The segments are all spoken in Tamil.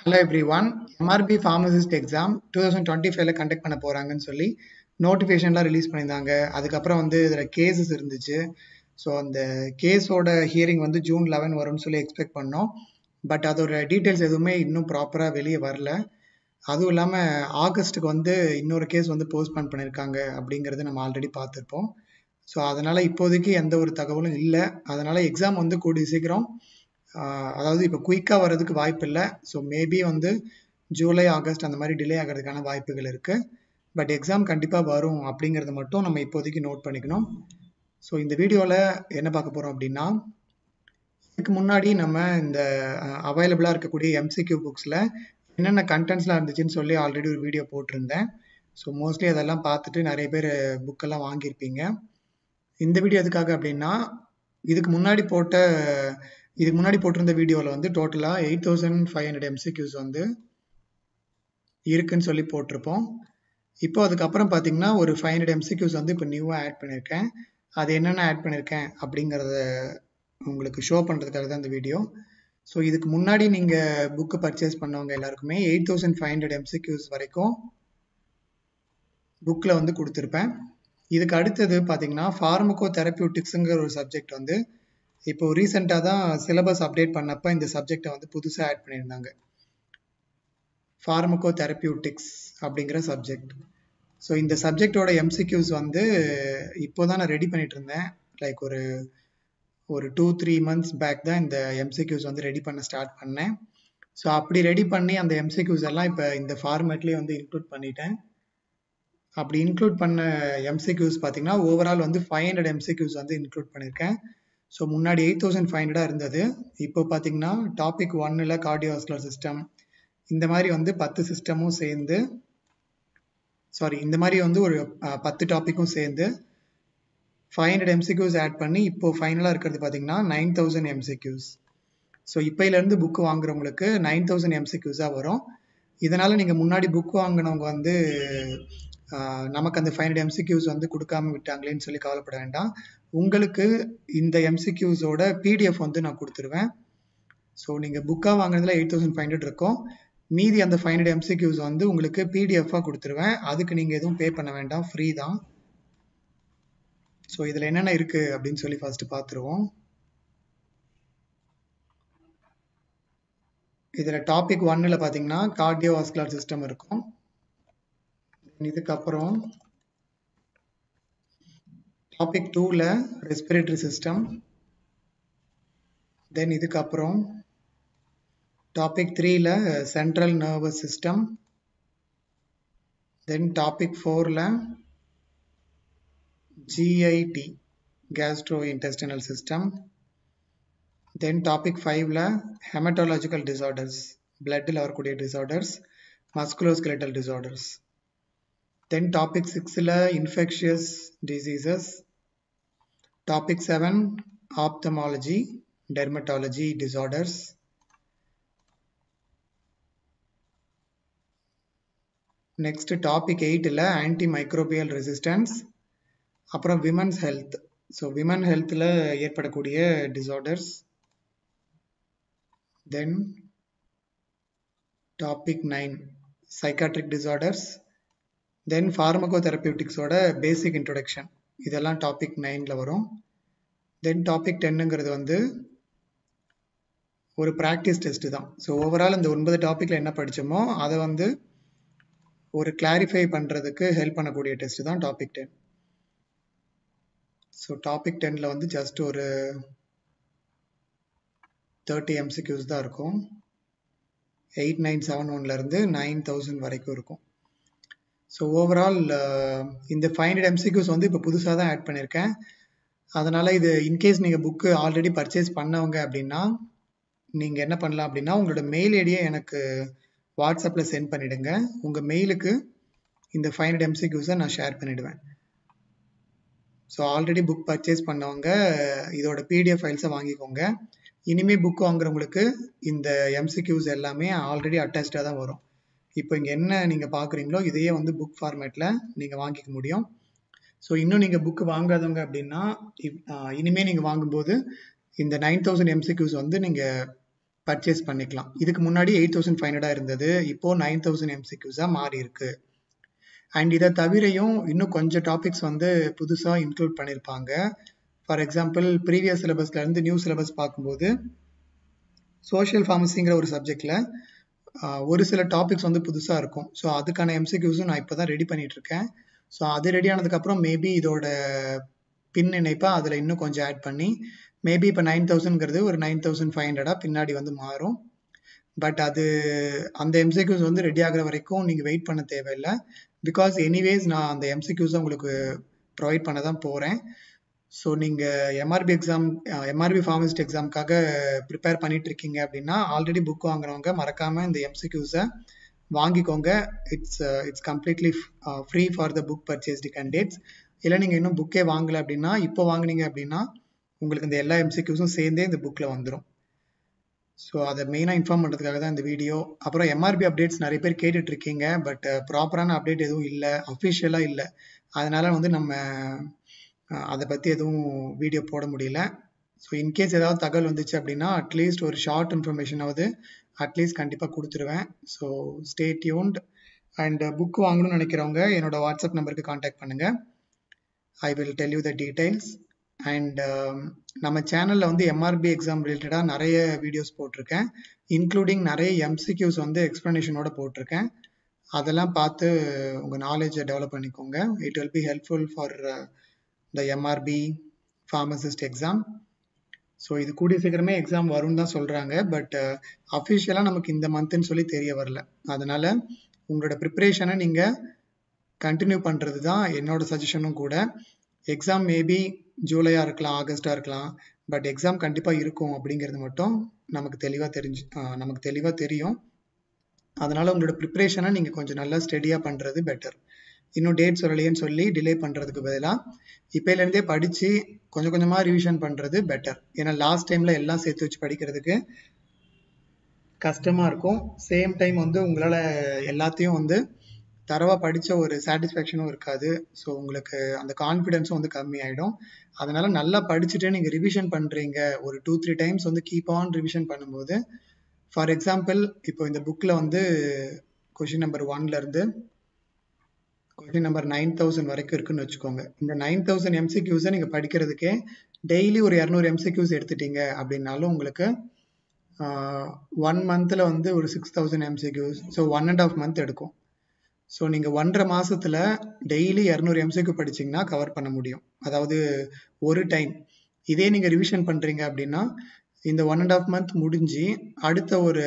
Hello everyone. MRB pharmacist exam 2025ல கண்டக்ட் பண்ண போறாங்கன்னு சொல்லி நோட்டிஃபிகேஷன்லாம் ரிலீஸ் பண்ணியிருந்தாங்க. அதுக்கப்புறம் இதில் கேசஸ் இருந்துச்சு. ஸோ அந்த கேஸோட ஹியரிங் ஜூன் 11 வரும்னு சொல்லி எக்ஸ்பெக்ட் பண்ணோம். பட் அதோட டீட்டெயில்ஸ் எதுவுமே இன்னும் ப்ராப்பராக வெளியே வரல. அதுவும் இல்லாமல் ஆகஸ்ட்டுக்கு இன்னொரு கேஸ் போஸ்ட்போன் பண்ணியிருக்காங்க அப்படிங்கிறது நம்ம ஆல்ரெடி பார்த்துருப்போம். ஸோ அதனால் இப்போதைக்கு எந்த ஒரு தகவலும் இல்லை. அதனால் எக்ஸாம் கூடிய சீக்கிரம் அதாவது இப்போ குயிக்காக வர்றதுக்கு வாய்ப்பு இல்லை. ஸோ மேபி ஜூலை ஆகஸ்ட் அந்த மாதிரி டிலே ஆகிறதுக்கான வாய்ப்புகள் இருக்குது. பட் எக்ஸாம் கண்டிப்பாக வரும் அப்படிங்கிறத மட்டும் நம்ம இப்போதைக்கு நோட் பண்ணிக்கணும். ஸோ இந்த வீடியோவில் என்ன பார்க்க போகிறோம் அப்படின்னா, இதுக்கு முன்னாடி நம்ம இந்த அவைலபிளாக இருக்கக்கூடிய எம்சிக்யூ புக்ஸில் என்னென்ன கண்டென்ட்ஸ்லாம் இருந்துச்சுன்னு சொல்லி ஆல்ரெடி ஒரு வீடியோ போட்டிருந்தேன். ஸோ மோஸ்ட்லி அதெல்லாம் பார்த்துட்டு நிறைய பேர் புக்கெல்லாம் வாங்கியிருப்பீங்க. இந்த வீடியோ எதுக்காக அப்படின்னா, இதுக்கு முன்னாடி போட்டிருந்த வீடியோவில் டோட்டலாக 8500 எம்சிக்யூஸ் இருக்குன்னு சொல்லி போட்டிருப்போம். இப்போ அதுக்கப்புறம் பார்த்தீங்கன்னா ஒரு 500 எம்சிக்யூஸ் இப்போ நியூவாக ஆட் பண்ணியிருக்கேன். அது என்னென்ன ஆட் பண்ணியிருக்கேன் அப்படிங்கிறத உங்களுக்கு ஷோ பண்ணுறதுக்காக தான் இந்த வீடியோ. ஸோ இதுக்கு முன்னாடி நீங்கள் புக்கு பர்ச்சேஸ் பண்ணவங்க எல்லாருக்குமே 8500 எம்சிக்யூஸ் வரைக்கும் புக்கில் கொடுத்துருப்பேன். இதுக்கு அடுத்தது பார்த்தீங்கன்னா ஃபார்மகோ தெரப்பியூட்டிக்ஸுங்கிற ஒரு சப்ஜெக்ட் இப்போ ரீசெண்டாக தான் சிலபஸ் அப்டேட் பண்ணப்போ இந்த சப்ஜெக்டை புதுசாக ஆட் பண்ணியிருந்தாங்க. ஃபார்மகோ தெரப்பியூட்டிக்ஸ் அப்படிங்கிற சப்ஜெக்ட். ஸோ இந்த சப்ஜெக்டோட எம்சிக்யூஸ் இப்போ தான் நான் ரெடி பண்ணிட்டு இருந்தேன். லைக் ஒரு 2-3 மந்த்ஸ் பேக் தான் இந்த எம்சிக்யூஸ் ரெடி பண்ண ஸ்டார்ட் பண்ணேன். ஸோ அப்படி ரெடி பண்ணி அந்த எம்சிக்யூஸ் எல்லாம் இப்போ இந்த ஃபார்மேட்லேயே இன்க்ளூட் பண்ணிட்டேன். அப்படி இன்க்ளூட் பண்ண எம்சிக்யூஸ் பார்த்தீங்கன்னா ஓவரால் 500 எம்சிக்யூஸ் இன்க்ளூட் பண்ணியிருக்கேன். ஸோ முன்னாடி 8500 இருந்தது. இப்போ பார்த்தீங்கன்னா டாபிக் 1ல் கார்டியோவாஸ்குலர் சிஸ்டம் இந்த மாதிரி 10 சிஸ்டமும் சேர்ந்து இந்த மாதிரி ஒரு 10 டாப்பிக்கும் சேர்ந்து 500 எம்சிக்யூஸ் ஆட் பண்ணி இப்போ ஃபைனலாக இருக்கிறது பார்த்தீங்கன்னா 9000 எம்சிக்யூஸ். ஸோ இப்போலேருந்து புக்கு வாங்குறவங்களுக்கு 9000 எம்சிக்யூஸாக வரும். இதனால் நீங்கள் முன்னாடி புக் வாங்கினவங்க நமக்கு அந்த 500 எம்சிக்யூஸ் கொடுக்காம விட்டாங்களேன்னு சொல்லி கவலைப்பட வேண்டாம். உங்களுக்கு இந்த எம்சிக்யூஸோட பிடிஎஃப் நான் கொடுத்துருவேன். ஸோ நீங்கள் புக்காக வாங்கினதுல 8500 இருக்கும். மீதி அந்த 500 எம்சிக்யூஸ் உங்களுக்கு பிடிஎஃபாக கொடுத்துருவேன். அதுக்கு நீங்கள் எதுவும் பே பண்ண வேண்டாம், ஃப்ரீ தான். ஸோ இதில் என்னென்ன இருக்குது அப்படின்னு சொல்லி ஃபர்ஸ்ட் பார்த்துருவோம். இதில் டாபிக் 1ல் பார்த்தீங்கன்னா கார்டியோவாஸ்குலர் சிஸ்டம் இருக்கும். இதுக்கப்புறம் டாபிக் 2ல் ரெஸ்பிரேட்டரி சிஸ்டம். தென் இதுக்கப்புறம் டாபிக் 3ல் central nervous system. Then topic 4ல் GIT gastrointestinal system. Then topic 5ல் ஹெமட்டாலஜிக்கல் டிசார்டர்ஸ், பிளட்டில் வரக்கூடிய disorders, musculoskeletal disorders. Then topic 6ல் infectious diseases. Topic 7 ophthalmology, dermatology disorders. Next topic 8ல் ஆன்டி மைக்ரோபியல் ரெசிஸ்டன்ஸ். அப்புறம் விமன்ஸ் ஹெல்த். ஸோ விமன் ஹெல்த்தில் ஏற்படக்கூடிய disorders. Then topic 9 psychiatric disorders. Then ஃபார்மகோ தெரப்பியூட்டிக்ஸோட பேசிக் இன்ட்ரொடக்ஷன். இதெல்லாம் டாபிக் 9ல் வரும். தென் டாபிக் 10ங்கிறது ஒரு ப்ராக்டிஸ் டெஸ்ட் தான். ஸோ ஓவரால் இந்த 9 டாப்பிக்கில் என்ன படித்தோமோ அதை ஒரு கிளாரிஃபை பண்ணுறதுக்கு ஹெல்ப் பண்ணக்கூடிய டெஸ்ட் தான் டாபிக் 10. ஸோ டாபிக் 10ல் ஜஸ்ட் ஒரு 30 எம்சிக்யூஸ் தான் இருக்கும். 8971லேருந்து 9000 வரைக்கும் இருக்கும். ஸோ ஓவரால் இந்த 500 எம்சிக்யூஸ் இப்போ புதுசாக தான் ஆட் பண்ணியிருக்கேன். அதனால் இது இன்கேஸ் நீங்கள் புக்கு ஆல்ரெடி பர்ச்சேஸ் பண்ணவங்க அப்படின்னா நீங்கள் என்ன பண்ணலாம் அப்படின்னா, உங்களோட மெயில் ஐடியை எனக்கு வாட்ஸ்அப்பில் சென்ட் பண்ணிவிடுங்க. உங்கள் மெயிலுக்கு இந்த 500 எம்சிக்யூஸை நான் ஷேர் பண்ணிவிடுவேன். ஸோ ஆல்ரெடி புக் பர்ச்சேஸ் பண்ணவங்க இதோட பிடிஎஃப் ஃபைல்ஸை வாங்கிக்கோங்க. இனிமேல் புக் வாங்குறவங்களுக்கு இந்த எம்சிக்யூஸ் எல்லாமே ஆல்ரெடி அட்டாச்சாக தான் வரும். இப்போ இங்கே என்ன நீங்கள் பார்க்குறீங்களோ இதையே புக் ஃபார்மேட்டில் நீங்கள் வாங்கிக்க முடியும். ஸோ இன்னும் நீங்கள் புக்கு வாங்காதவங்க அப்படின்னா இனிமேல் நீங்கள் வாங்கும்போது இந்த 9000 எம்சிக்யூஸ் நீங்கள் பர்ச்சேஸ் பண்ணிக்கலாம். இதுக்கு முன்னாடி 8500 இருந்தது, இப்போ 9000 MCQஸா மாறி இருக்கு. அண்ட் இதை தவிரையும் இன்னும் கொஞ்சம் டாபிக்ஸ் வந்து புதுசாக இன்க்ளூட் பண்ணியிருப்பாங்க. ஃபார் எக்ஸாம்பிள் ப்ரீவியஸ் சிலபஸ்ல இருந்து நியூ சிலபஸ் பார்க்கும்போது சோஷியல் ஃபார்மசிங்கிற ஒரு சப்ஜெக்டில் ஒரு சில டாபிக்ஸ் வந்து புதுசாக இருக்கும். ஸோ அதுக்கான எம்சிக்யூஸும் நான் இப்போ தான் ரெடி பண்ணிட்டு இருக்கேன். ஸோ அது ரெடி ஆனதுக்கப்புறம் மேபி இதோட பின் இணைப்பாக அதில் இன்னும் கொஞ்சம் ஆட் பண்ணி மேபி இப்போ 9000ங்கிறது ஒரு 9500 பின்னாடி வந்து மாறும். பட் அது அந்த எம்சிக்யூஸ் வந்து ரெடி ஆகிற வரைக்கும் நீங்கள் வெயிட் பண்ண தேவையில்லை. பிகாஸ் எனிவேஸ் நான் அந்த எம்சிக்யூஸை உங்களுக்கு ப்ரொவைட் பண்ண தான் போகிறேன். ஸோ நீங்கள் எம்ஆர்பி ஃபார்மசிஸ்ட் எக்ஸாமுக்காக ப்ரிப்பேர் பண்ணிட்டு இருக்கீங்க அப்படின்னா ஆல்ரெடி புக் வாங்குறவங்க மறக்காமல் இந்த எம்சிக்யூஸை வாங்கிக்கோங்க. It's completely free for the book purchased candidates. இல்லை நீங்கள் இன்னும் புக்கே வாங்கலை அப்படின்னா இப்போ வாங்கினீங்க அப்படின்னா உங்களுக்கு இந்த எல்லா எம்சிக்யூஸும் சேர்ந்தே இந்த புக்கில் வந்துடும். ஸோ அதை மெயினாக இன்ஃபார்ம் பண்ணுறதுக்காக தான் இந்த வீடியோ. அப்புறம் எம்ஆர்பி அப்டேட்ஸ் நிறைய பேர் கேட்டுட்ருக்கீங்க, பட் ப்ராப்பரான அப்டேட் எதுவும் இல்லை, அஃபிஷியலாக இல்லை. அதனால் வந்து நம்ம அதை பற்றி எதுவும் வீடியோ போட முடியல. ஸோ இன்கேஸ் ஏதாவது தகவல் வந்துச்சு அப்படின்னா அட்லீஸ்ட் ஒரு ஷார்ட் இன்ஃபர்மேஷனாவது அட்லீஸ்ட் கண்டிப்பாக கொடுத்துருவேன். So stay tuned. And book வாங்கணும்னு நினைக்கிறவங்க என்னோட வாட்ஸ்அப் நம்பருக்கு காண்டாக்ட் பண்ணுங்கள். I will tell you the details. And நம்ம சேனலில் வந்து எம்ஆர்பி எக்ஸாம் ரிலேட்டடாக நிறைய வீடியோஸ் போட்டிருக்கேன், இன்க்ளூடிங் நிறைய எம்சிக்யூஸ் வந்து எக்ஸ்ப்ளனேஷனோட போட்டிருக்கேன். அதெல்லாம் பார்த்து உங்கள் நாலேஜை டெவலப் பண்ணிக்கோங்க. It will be helpful for the MRP pharmacist exam. So இது கூடிய சீக்கிரமே எக்ஸாம் வரும்னு தான் சொல்கிறாங்க, பட் அஃபிஷியலாக நமக்கு இந்த மந்த்துன்னு சொல்லி தெரிய வரல. அதனால் உங்களோட ப்ரிப்ரேஷனை நீங்கள் கண்டினியூ பண்ணுறது தான் என்னோட சஜஷனும் கூட. எக்ஸாம் மேபி ஜூலையாக இருக்கலாம், ஆகஸ்டாக இருக்கலாம், பட் எக்ஸாம் கண்டிப்பாக இருக்கும் அப்படிங்கிறது மட்டும் நமக்கு தெளிவாக தெரியும். அதனால் உங்களோட ப்ரிப்ரேஷனை நீங்கள் கொஞ்சம் நல்லா ஸ்டடியாக பண்ணுறது பெட்டர். இன்னும் டேட் சொல்லலையேன்னு சொல்லி டிலே பண்ணுறதுக்கு பதிலாக இப்போலேருந்தே படித்து கொஞ்சம் கொஞ்சமாக ரிவிஷன் பண்ணுறது பெட்டர். ஏன்னா லாஸ்ட் டைமில் எல்லாம் சேர்த்து வச்சு படிக்கிறதுக்கு கஷ்டமாக இருக்கும். சேம் டைம் வந்து உங்களால் எல்லாத்தையும் வந்து தரவாக படித்த ஒரு சாட்டிஸ்ஃபேக்ஷனும் இருக்காது. ஸோ உங்களுக்கு அந்த கான்ஃபிடென்ஸும் வந்து கம்மியாயிடும். அதனால் நல்லா படிச்சுட்டு நீங்கள் ரிவிஷன் பண்ணுறீங்க, ஒரு 2-3 டைம்ஸ் வந்து கீப் ஆன் ரிவிஷன் பண்ணும்போது, ஃபார் எக்ஸாம்பிள் இப்போ இந்த புக்கில் வந்து கொஷின் நம்பர் 1லேருந்து கொஷின் நம்பர் 9000 வரைக்கும் இருக்குன்னு வச்சுக்கோங்க. இந்த 9000 எம்சிக்யூஸை நீங்கள் படிக்கிறதுக்கே டெய்லி ஒரு 200 எம்சிக்யூஸ் எடுத்துட்டீங்க அப்படின்னாலும் உங்களுக்கு 1 மந்தில் வந்து ஒரு 6000 எம்சிக்யூஸ், ஸோ 1.5 மந்த் எடுக்கும். ஸோ நீங்கள் 1.5 மாதத்தில் டெய்லி 200 எம்சிக்யூ படிச்சிங்கன்னா கவர் பண்ண முடியும். அதாவது ஒரு டைம். இதே நீங்கள் ரிவிஷன் பண்ணுறீங்க அப்படின்னா இந்த 1.5 மந்த் முடிஞ்சு அடுத்த ஒரு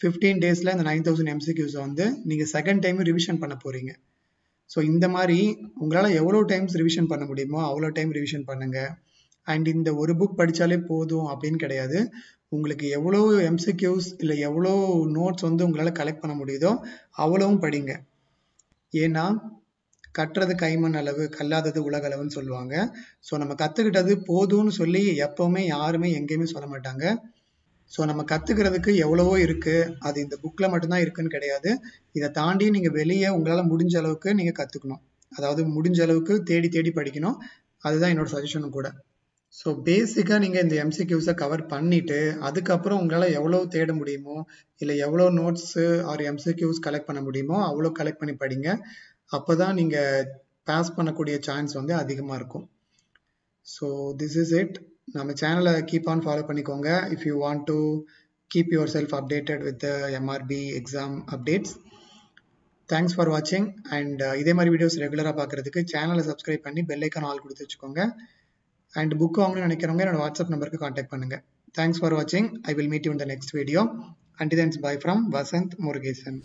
15 டேஸில் இந்த 9000 எம்சிக்யூஸை வந்து நீங்கள் செகண்ட் டைம் ரிவிஷன் பண்ண போகிறீங்க. ஸோ இந்த மாதிரி உங்களால் எவ்வளோ டைம்ஸ் ரிவிஷன் பண்ண முடியுமோ அவ்வளோ டைம் ரிவிஷன் பண்ணுங்கள். அண்ட் இந்த ஒரு புக் படித்தாலே போதும் அப்படின்னு கிடையாது. உங்களுக்கு எவ்வளோ எம்சிக்யூஸ் இல்லை எவ்வளோ நோட்ஸ் வந்து உங்களால் கலெக்ட் பண்ண முடியுதோ அவ்வளவும் படிங்க. ஏன்னா கட்டுறது கைமண் அளவு, கல்லாதது உலகளவுன்னு சொல்லுவாங்க. ஸோ நம்ம கற்றுக்கிட்டது போதும்னு சொல்லி எப்போவுமே யாருமே எங்கேயுமே சொல்ல மாட்டாங்க. ஸோ நம்ம கற்றுக்கிறதுக்கு எவ்வளவோ இருக்குது, அது இந்த புக்கில் மட்டும்தான் இருக்குன்னு கிடையாது. இதை தாண்டி நீங்கள் வெளியே உங்களால் முடிஞ்ச அளவுக்கு நீங்கள் கற்றுக்கணும். அதாவது முடிஞ்ச அளவுக்கு தேடி தேடி படிக்கணும். அதுதான் என்னோட சஜஷனும் கூட. ஸோ பேசிக்காக நீங்கள் இந்த எம்சிக்யூஸை கவர் பண்ணிவிட்டு அதுக்கப்புறம் உங்களால் எவ்வளோ தேட முடியுமோ இல்லை எவ்வளோ நோட்ஸு ஆர் எம்சிக்யூஸ் கலெக்ட் பண்ண முடியுமோ அவ்வளோ கலெக்ட் பண்ணி படிங்க. அப்போ தான் நீங்கள் பாஸ் பண்ணக்கூடிய சான்ஸ் வந்து அதிகமாக இருக்கும். So this is it. நம்ம சேனலை கீப் ஆன் ஃபாலோ பண்ணிக்கோங்க if you want to keep your self updated with MRP exam updates. Thanks for வாட்சிங். அண்ட் இதே மாதிரி வீடியோஸ் ரெகுலராக பார்க்குறதுக்கு சேனலை சப்ஸ்கிரைப் பண்ணி பெல் ஐக்கான் ஆல் கொடுத்து வச்சுக்கோங்க. அண்ட் புக் வாங்கணும்னு நினைக்கிறவங்க என்னோட வாட்ஸ்அப் நம்பருக்கு காண்டாக்ட் பண்ணுங்கள். தேங்க்ஸ் ஃபார் வாட்சிங். I will meet you in the next video. Until then, bye from Vasant Murugesan.